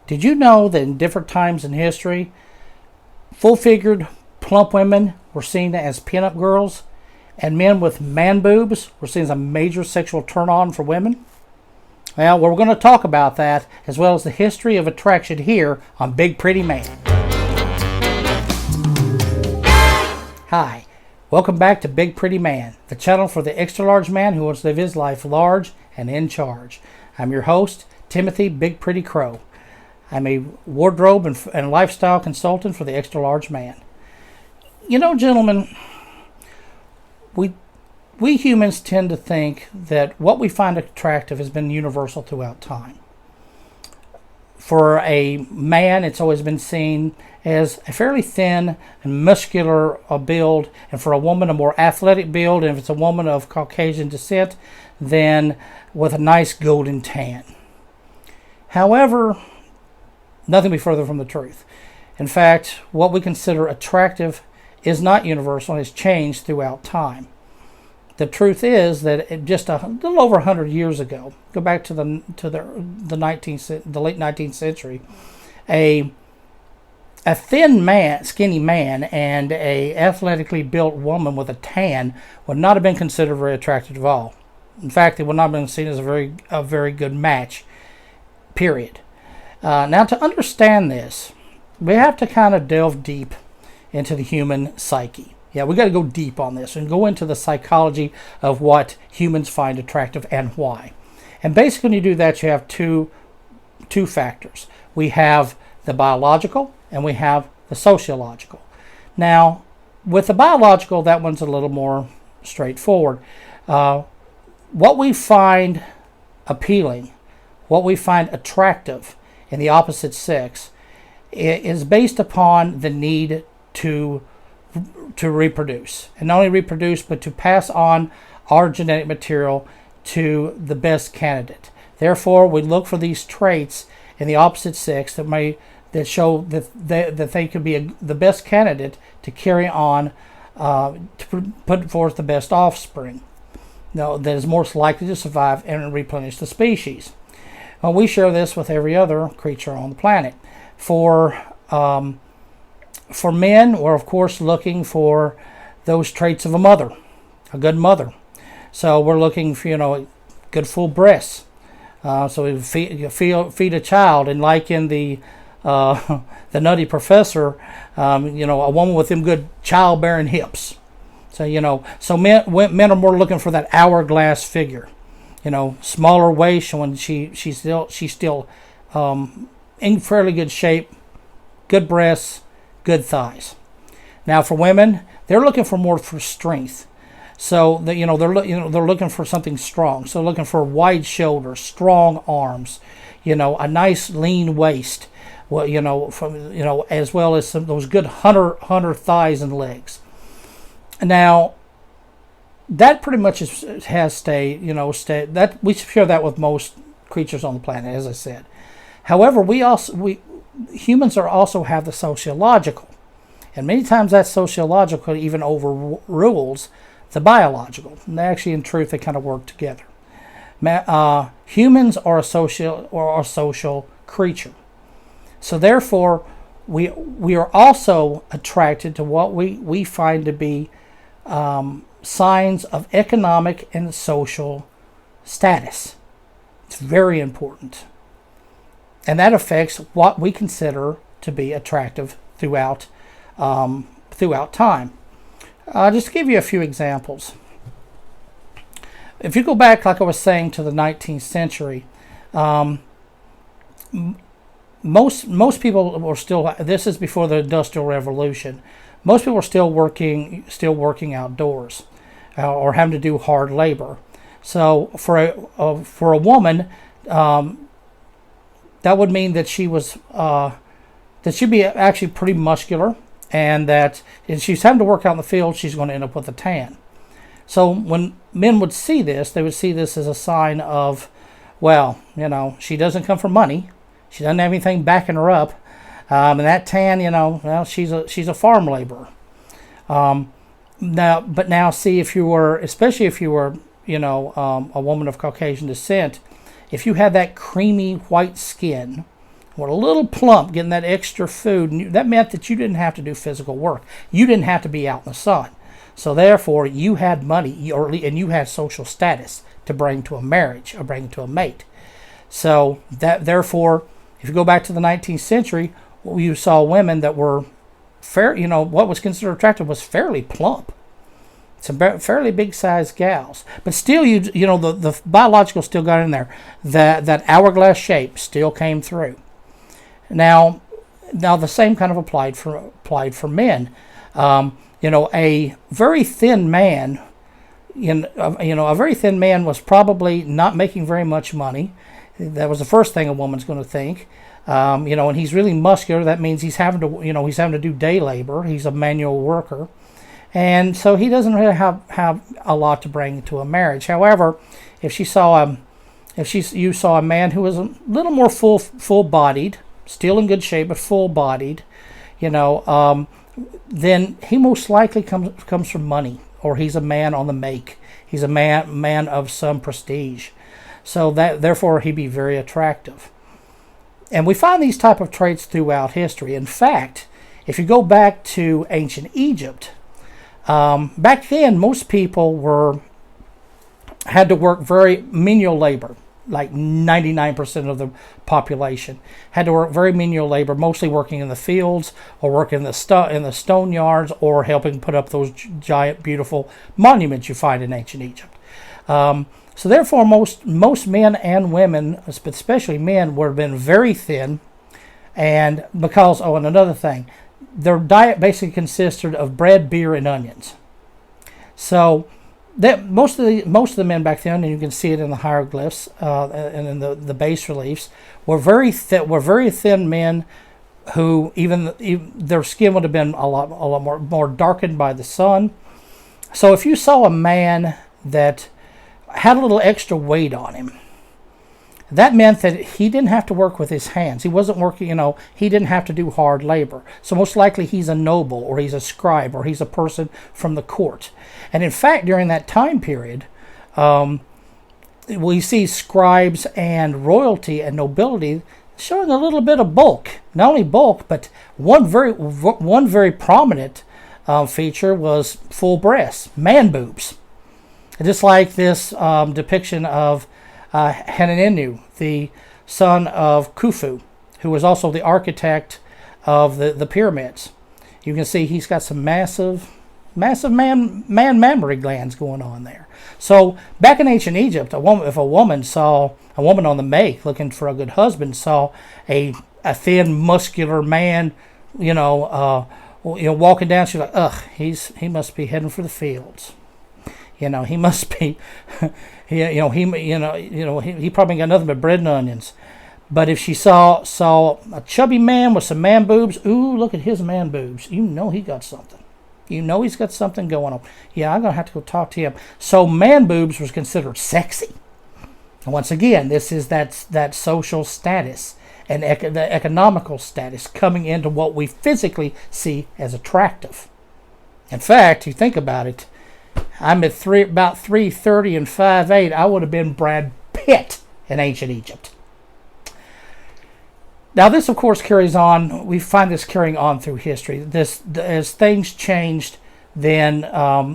Did you know that in different times in history, full-figured, plump women were seen as pinup girls, and men with man boobs were seen as a major sexual turn-on for women? Well, we're going to talk about that, as well as the history of attraction here on Big Pretty Man. Hi, welcome back to Big Pretty Man, the channel for the extra-large man who wants to live his life large and in charge. I'm your host, Timothy Big Pretty Crowe. I'm a wardrobe and lifestyle consultant for the extra-large man. You know, gentlemen, we humans tend to think that what we find attractive has been universal throughout time. For a man, it's always been seen as a fairly thin and muscular build, and for a woman, a more athletic build, and if it's a woman of Caucasian descent, then with a nice golden tan. However, nothing be further from the truth. In fact, what we consider attractive is not universal and has changed throughout time. The truth is that just a little over 100 years ago, go back to the late 19th century, a thin man, skinny man, and a athletically built woman with a tan would not have been considered very attractive at all. In fact, it would not have been seen as a very good match. Period. Now, to understand this, we have to kind of delve deep into the human psyche. Yeah, we got to go deep on this and go into the psychology of what humans find attractive and why. And basically, when you do that, you have two factors. We have the biological and we have the sociological. Now, with the biological, that one's a little more straightforward. What we find appealing, what we find attractive in the opposite sex is based upon the need to reproduce, and not only reproduce, but to pass on our genetic material to the best candidate. Therefore, we look for these traits in the opposite sex that show that they could be the best candidate to carry on, to put forth the best offspring. Now, that is most likely to survive and replenish the species. Well, we share this with every other creature on the planet. For men, we're of course looking for those traits of a mother, a good mother. So we're looking for, good full breasts. So we feed a child, and like in the Nutty Professor, a woman with them good childbearing hips. So so men are more looking for that hourglass figure. Smaller waist, when she's still in fairly good shape, good breasts, good thighs. Now for women, they're looking for more for strength. So they're looking for something strong. So looking for wide shoulders, strong arms, a nice lean waist. Well, as well as those good hunter thighs and legs. Now, that pretty much has stayed. That we share that with most creatures on the planet, as I said. However, humans also have the sociological, and many times that sociological even overrules the biological. And actually, in truth, they kind of work together. Humans are a social creature, so therefore we are also attracted to what we find to be signs of economic and social status. It's very important. And that affects what we consider to be attractive throughout time. Just to give you a few examples. If you go back, like I was saying, to the 19th century, most people were still. This is before the Industrial Revolution. Most people were still working outdoors, or having to do hard labor. So for a woman, that would mean that she'd be actually pretty muscular, and that if she's having to work out in the field, she's going to end up with a tan. So when men would see this, they would see this as a sign of, well, she doesn't come from money, she doesn't have anything backing her up, and that tan, well, she's a farm laborer. Now, see, especially if you were, a woman of Caucasian descent, if you had that creamy white skin, were a little plump, getting that extra food, and that meant that you didn't have to do physical work. You didn't have to be out in the sun. So therefore, you had money, and you had social status to bring to a marriage or bring to a mate. So that therefore, if you go back to the 19th century, you saw women that were fair. What was considered attractive was fairly plump. Some fairly big sized gals, but still, the biological still got in there. That hourglass shape still came through. Now the same kind of applied for men. A very thin man, a very thin man was probably not making very much money. That was the first thing a woman's going to think. And he's really muscular. That means he's having to do day labor. He's a manual worker. And so he doesn't really have a lot to bring to a marriage. However, if you saw a man who was a little more full-bodied, still in good shape, but full-bodied, then he most likely comes from money, or he's a man on the make. He's a man of some prestige. So that therefore he'd be very attractive. And we find these type of traits throughout history. In fact, if you go back to ancient Egypt, back then most people had to work very menial labor. Like 99% of the population had to work very menial labor, mostly working in the fields or working in the stone yards or helping put up those giant, beautiful monuments you find in ancient Egypt. So therefore, most men and women, but especially men, would have been very thin, and and another thing, their diet basically consisted of bread, beer, and onions. So most of the men back then, and you can see it in the hieroglyphs and in the bas reliefs, were very thin men who even their skin would have been a lot more darkened by the sun. So if you saw a man that had a little extra weight on him, that meant that he didn't have to work with his hands. He wasn't working, he didn't have to do hard labor. So most likely he's a noble, or he's a scribe, or he's a person from the court. And in fact, during that time period, we see scribes and royalty and nobility showing a little bit of bulk. Not only bulk, but one very prominent feature was full breasts, man boobs. Just like this depiction of Hananenu, the son of Khufu, who was also the architect of the pyramids. You can see he's got some massive mammary glands going on there. So back in ancient Egypt, if a woman on the make looking for a good husband saw a thin, muscular man, walking down, she's like, ugh, he must be heading for the fields. He must be, he probably got nothing but bread and onions. But if she saw a chubby man with some man boobs, ooh, look at his man boobs. He got something. He's got something going on. Yeah, I'm going to have to go talk to him. So man boobs was considered sexy. And once again, this is that social status and the economical status coming into what we physically see as attractive. In fact, you think about it, I'm about 330 and 5'8". I would have been Brad Pitt in ancient Egypt. Now, this, of course, carries on. We find this carrying on through history. As things changed, then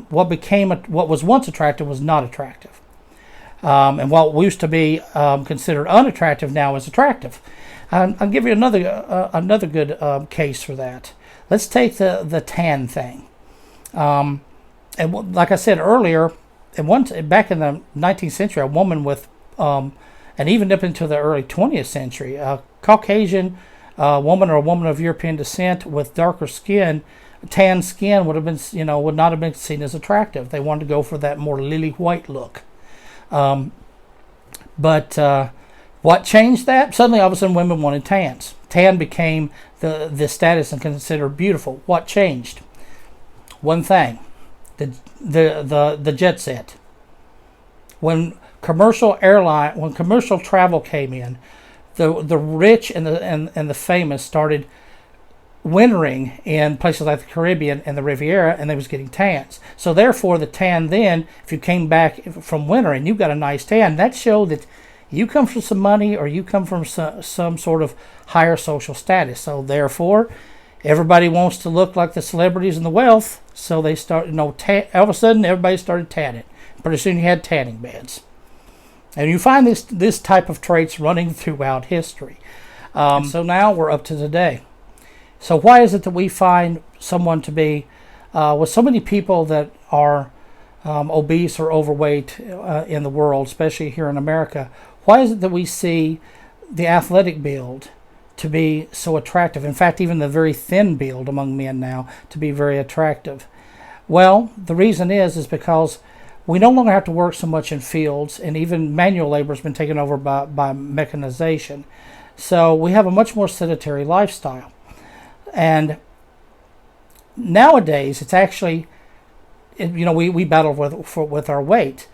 what was once attractive was not attractive, and what used to be considered unattractive now is attractive. I'll give you another good case for that. Let's take the tan thing. And like I said earlier, back in the 19th century, a woman with, and even up into the early 20th century, a Caucasian woman or a woman of European descent with darker skin, tan skin would not have been seen as attractive. They wanted to go for that more lily white look. But what changed that? Suddenly, all of a sudden, women wanted tans. Tan became the status and considered beautiful. What changed? One thing. The jet set. When commercial travel came in, the rich and the famous started wintering in places like the Caribbean and the Riviera, and they was getting tans. So therefore, the tan then, if you came back from wintering, you got a nice tan. That showed that You come from some money, or you come from some sort of higher social status. So therefore, everybody wants to look like the celebrities and the wealth. So they start, all of a sudden, everybody started tanning. Pretty soon, you had tanning beds, and you find this type of traits running throughout history. So now we're up to today. So why is it that we find someone to be, with so many people that are obese or overweight in the world, especially here in America, why is it that we see the athletic build to be so attractive? In fact, even the very thin build among men now to be very attractive. Well, the reason is because we no longer have to work so much in fields, and even manual labor has been taken over by mechanization. So we have a much more sedentary lifestyle. And nowadays, it's actually, we battle with our weight.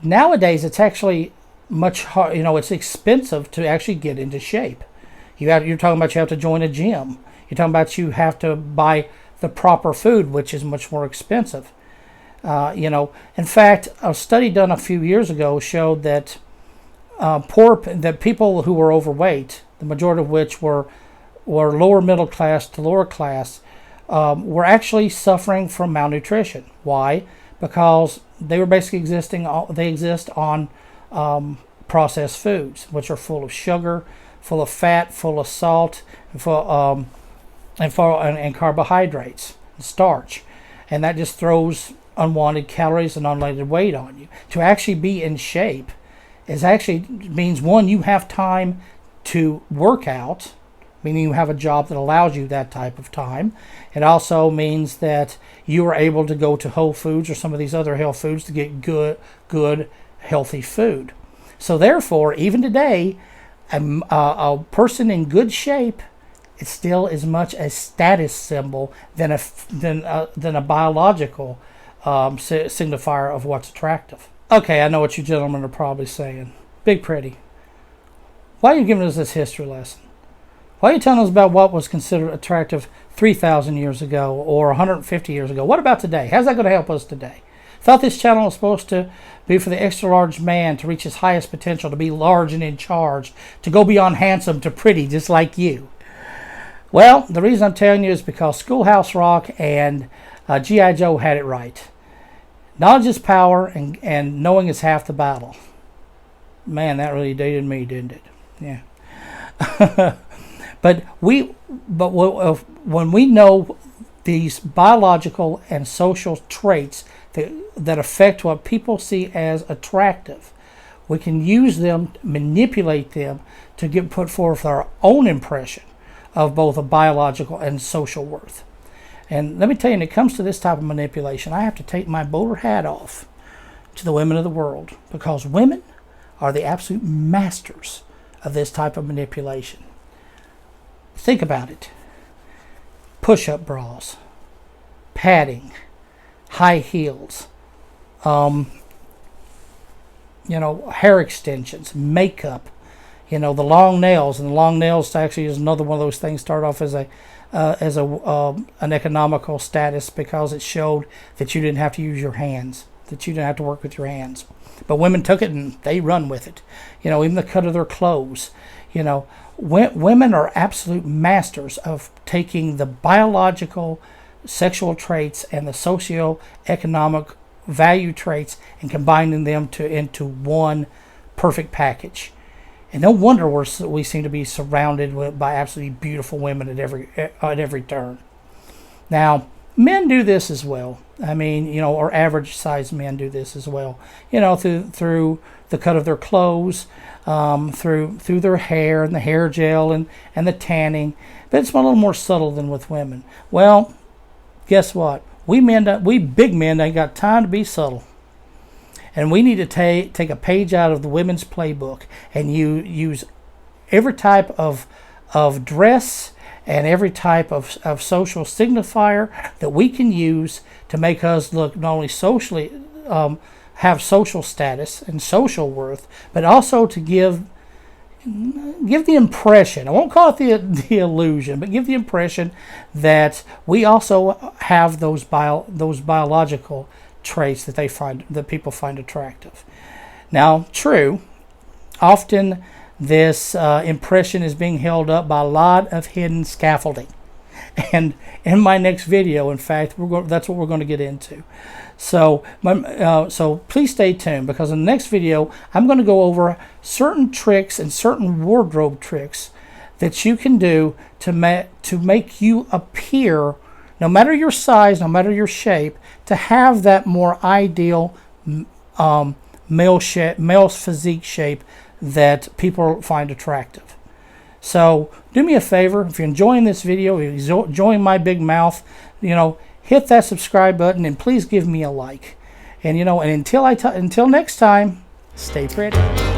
Nowadays, it's actually much hard. It's expensive to actually get into shape. You're talking about you have to join a gym. You're talking about you have to buy the proper food, which is much more expensive. In fact, a study done a few years ago showed that that people who were overweight, the majority of which were lower middle class to lower class, were actually suffering from malnutrition. Why? Because they were basically exist on processed foods, which are full of sugar, full of fat, full of salt, and carbohydrates, and starch, and that just throws unwanted calories and unwanted weight on you. To actually be in shape means, one, you have time to work out, meaning you have a job that allows you that type of time. It also means that you are able to go to Whole Foods or some of these other health foods to get good healthy food. So therefore, even today, a person in good shape, it's still as much a status symbol than a biological signifier of what's attractive. Okay, I know what you gentlemen are probably saying. Big Pretty, why are you giving us this history lesson? Why are you telling us about what was considered attractive 3,000 years ago or 150 years ago? What about today? How's that going to help us today? Thought this channel was supposed to be for the extra large man to reach his highest potential, to be large and in charge, to go beyond handsome to pretty, just like you. Well, the reason I'm telling you is because Schoolhouse Rock and G.I. Joe had it right. Knowledge is power, and knowing is half the battle. Man, that really dated me, didn't it? Yeah. But when we know these biological and social traits that affect what people see as attractive, we can use them, manipulate them to put forth our own impression of both a biological and social worth. And let me tell you, when it comes to this type of manipulation, I have to take my bowler hat off to the women of the world, because women are the absolute masters of this type of manipulation. Think about it. Push-up bras, padding, high heels, hair extensions, makeup, the long nails. And the long nails actually is another one of those things. Start off as an economical status, because it showed that you didn't have to use your hands, that you didn't have to work with your hands. But women took it and they run with it. Even the cut of their clothes. Women are absolute masters of taking the biological sexual traits and the socio-economic value traits and combining them into one perfect package. And no wonder we seem to be surrounded by absolutely beautiful women at every turn. Now, men do this as well. Or average sized men do this as well. Through the cut of their clothes, through their hair and the hair gel and the tanning. But it's a little more subtle than with women. Well, guess what? We big men ain't got time to be subtle. And we need to take a page out of the women's playbook and use every type of dress and every type of social signifier that we can use to make us look not only socially, have social status and social worth, but also to give the impression, I won't call it the illusion, but give the impression that we also have those biological traits that people find attractive. Now, true, often this impression is being held up by a lot of hidden scaffolding. And in my next video, in fact, that's what we're going to get into. So, so please stay tuned, because in the next video, I'm going to go over certain tricks and certain wardrobe tricks that you can do to make you appear, no matter your size, no matter your shape, to have that more ideal male physique shape that people find attractive. So do me a favor, if you're enjoying this video, if you're enjoying my big mouth, hit that subscribe button and please give me a like. And and until next time, stay pretty.